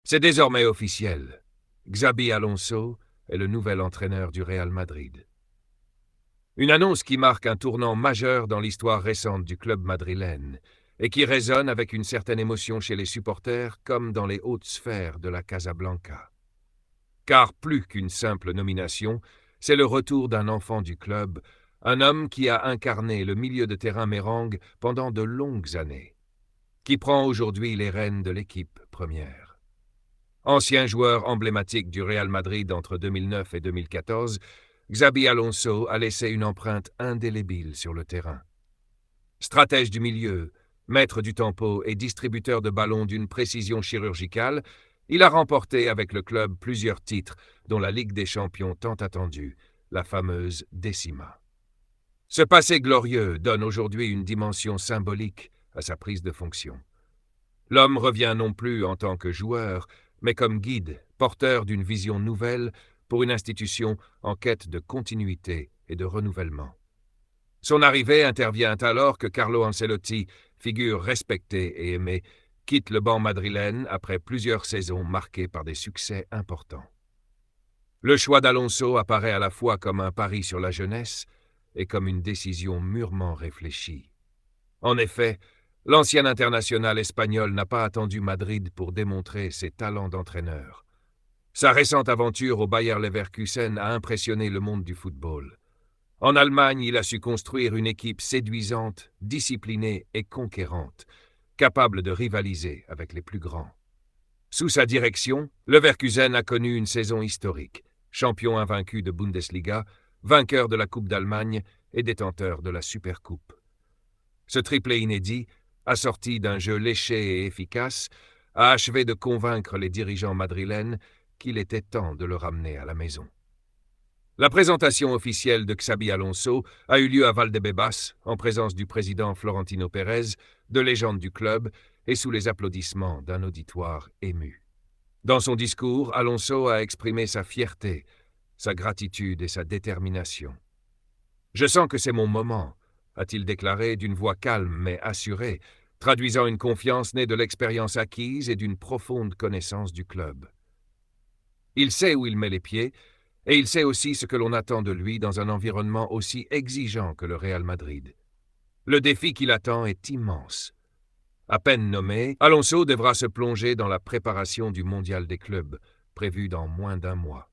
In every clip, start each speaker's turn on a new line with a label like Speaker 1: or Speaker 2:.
Speaker 1: C'est désormais officiel. Xabi Alonso est le nouvel entraîneur du Real Madrid. Une annonce qui marque un tournant majeur dans l'histoire récente du club madrilène et qui résonne avec une certaine émotion chez les supporters comme dans les hautes sphères de la Casablanca. Car plus qu'une simple nomination, c'est le retour d'un enfant du club, un homme qui a incarné le milieu de terrain mérengue pendant de longues années, qui prend aujourd'hui les rênes de l'équipe première. Ancien joueur emblématique du Real Madrid entre 2009 et 2014, Xabi Alonso a laissé une empreinte indélébile sur le terrain. Stratège du milieu, maître du tempo et distributeur de ballons d'une précision chirurgicale, il a remporté avec le club plusieurs titres, dont la Ligue des Champions tant attendue, la fameuse Décima. Ce passé glorieux donne aujourd'hui une dimension symbolique à sa prise de fonction. L'homme revient non plus en tant que joueur, mais comme guide, porteur d'une vision nouvelle pour une institution en quête de continuité et de renouvellement. Son arrivée intervient alors que Carlo Ancelotti, figure respectée et aimée, quitte le banc madrilène après plusieurs saisons marquées par des succès importants. Le choix d'Alonso apparaît à la fois comme un pari sur la jeunesse et comme une décision mûrement réfléchie. En effet, l'ancien international espagnol n'a pas attendu Madrid pour démontrer ses talents d'entraîneur. Sa récente aventure au Bayer Leverkusen a impressionné le monde du football. En Allemagne, il a su construire une équipe séduisante, disciplinée et conquérante, capable de rivaliser avec les plus grands. Sous sa direction, Leverkusen a connu une saison historique, champion invaincu de Bundesliga, vainqueur de la Coupe d'Allemagne et détenteur de la Supercoupe. Ce triplé inédit, assorti d'un jeu léché et efficace, a achevé de convaincre les dirigeants madrilènes qu'il était temps de le ramener à la maison. La présentation officielle de Xabi Alonso a eu lieu à Valdebebas, en présence du président Florentino Pérez, de légendes du club, et sous les applaudissements d'un auditoire ému. Dans son discours, Alonso a exprimé sa fierté, sa gratitude et sa détermination. « Je sens que c'est mon moment », a-t-il déclaré d'une voix calme mais assurée, traduisant une confiance née de l'expérience acquise et d'une profonde connaissance du club. Il sait où il met les pieds, et il sait aussi ce que l'on attend de lui dans un environnement aussi exigeant que le Real Madrid. Le défi qui l'attend est immense. À peine nommé, Alonso devra se plonger dans la préparation du mondial des clubs, prévu dans moins d'un mois.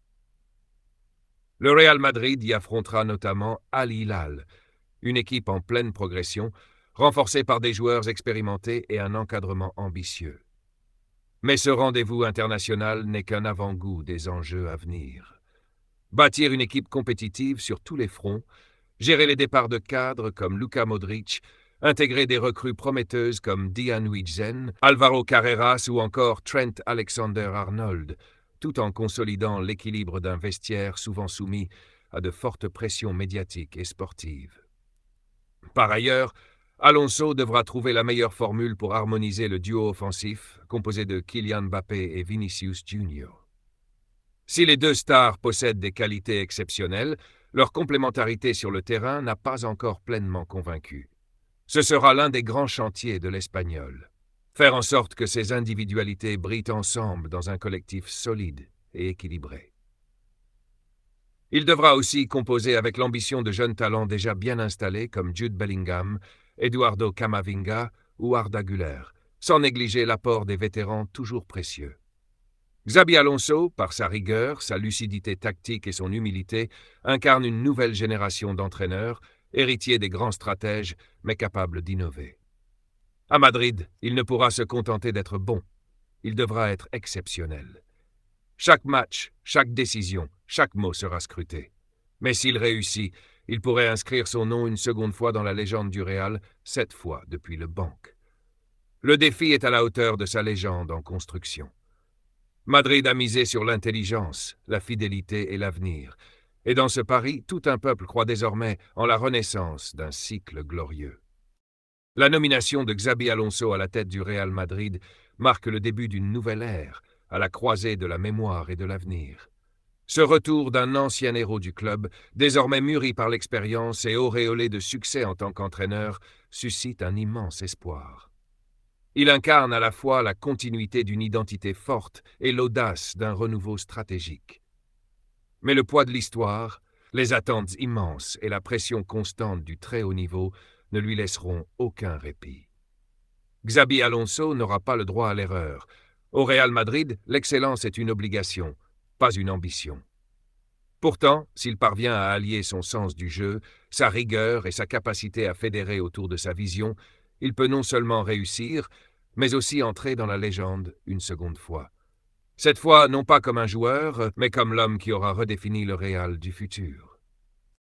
Speaker 1: Le Real Madrid y affrontera notamment Al Hilal, une équipe en pleine progression, renforcée par des joueurs expérimentés et un encadrement ambitieux. Mais ce rendez-vous international n'est qu'un avant-goût des enjeux à venir. Bâtir une équipe compétitive sur tous les fronts, gérer les départs de cadres comme Luka Modric, intégrer des recrues prometteuses comme Dejan Wijzen, Alvaro Carreras ou encore Trent Alexander-Arnold, tout en consolidant l'équilibre d'un vestiaire souvent soumis à de fortes pressions médiatiques et sportives. Par ailleurs, Alonso devra trouver la meilleure formule pour harmoniser le duo offensif, composé de Kylian Mbappé et Vinicius Junior. Si les deux stars possèdent des qualités exceptionnelles, leur complémentarité sur le terrain n'a pas encore pleinement convaincu. Ce sera l'un des grands chantiers de l'Espagnol. Faire en sorte que ces individualités brillent ensemble dans un collectif solide et équilibré. Il devra aussi composer avec l'ambition de jeunes talents déjà bien installés comme Jude Bellingham, Eduardo Camavinga ou Arda Güler, sans négliger l'apport des vétérans toujours précieux. Xabi Alonso, par sa rigueur, sa lucidité tactique et son humilité, incarne une nouvelle génération d'entraîneurs, héritiers des grands stratèges, mais capables d'innover. À Madrid, il ne pourra se contenter d'être bon. Il devra être exceptionnel. Chaque match, chaque décision, chaque mot sera scruté. Mais s'il réussit, il pourrait inscrire son nom une seconde fois dans la légende du Real, 7 fois depuis le banc. Le défi est à la hauteur de sa légende en construction. Madrid a misé sur l'intelligence, la fidélité et l'avenir. Et dans ce pari, tout un peuple croit désormais en la renaissance d'un cycle glorieux. La nomination de Xabi Alonso à la tête du Real Madrid marque le début d'une nouvelle ère, à la croisée de la mémoire et de l'avenir. Ce retour d'un ancien héros du club, désormais mûri par l'expérience et auréolé de succès en tant qu'entraîneur, suscite un immense espoir. Il incarne à la fois la continuité d'une identité forte et l'audace d'un renouveau stratégique. Mais le poids de l'histoire, les attentes immenses et la pression constante du très haut niveau ne lui laisseront aucun répit. Xabi Alonso n'aura pas le droit à l'erreur. Au Real Madrid, l'excellence est une obligation, pas une ambition. Pourtant, s'il parvient à allier son sens du jeu, sa rigueur et sa capacité à fédérer autour de sa vision, il peut non seulement réussir, mais aussi entrer dans la légende une seconde fois. Cette fois, non pas comme un joueur, mais comme l'homme qui aura redéfini le Real du futur.